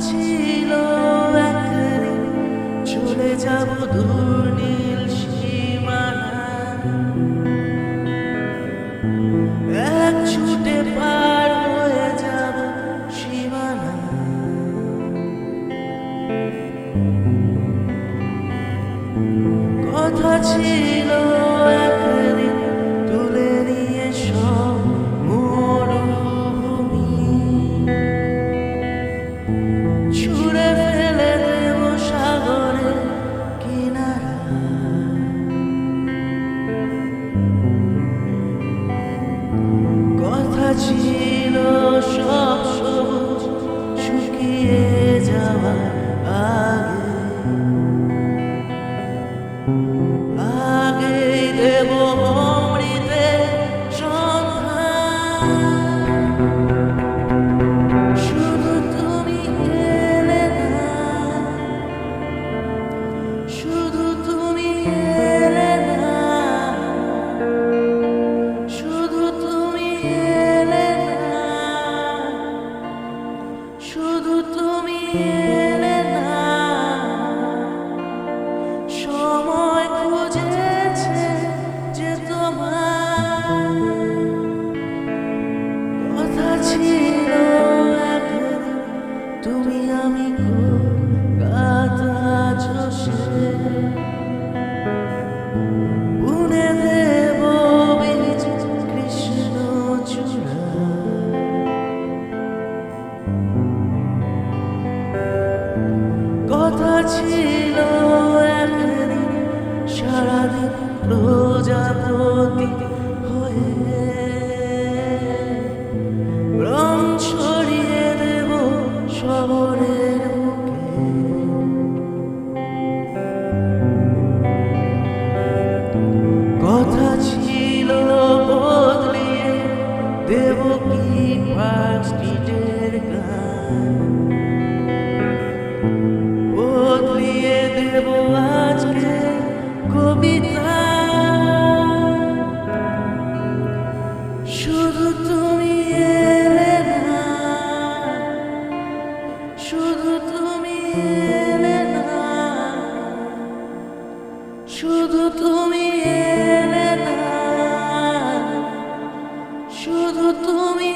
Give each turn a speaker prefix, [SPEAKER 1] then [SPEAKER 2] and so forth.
[SPEAKER 1] ছিল একদিন চলে যাব দূর নীল সীমানায়, এক ছুটে পার হয়ে যাব সীমানা। কথা ছিল একদিন তুলে নিয়ে সব মরুভূমি, ছুঁড়ে ফেলে দেব সাগরের কিনারা। কথা ছিল সব সবুজ শুকিয়ে যাওয়ার আগেই দেব অমৃতের সন্ধান। শুধু তুমি এলে না, শুধু তুমি এলে না, শুধু তুমি এলে না, শুধু তুমি এলে না। সময় খুঁজেছে যে তোমার কথা ছিল একদিন তুমি আমি কলকাতা চষে বুনে দেব বীজ কৃষ্ণ চূড়া। কথা ছিল একদিন সারাদিন প্রজাপতি হয়ে রং ছড়িয়ে দেব শহরের বুকে। কথা ছিল বদলিয়ে দেব কি পার্ক স্ট্রিটের গান, বদলিয়ে দেব আজকে কবিতা। শুধু তুমি এলে না, শুধু তুমি এলে না, শুধু তুমি এলে না, শুধু তুমি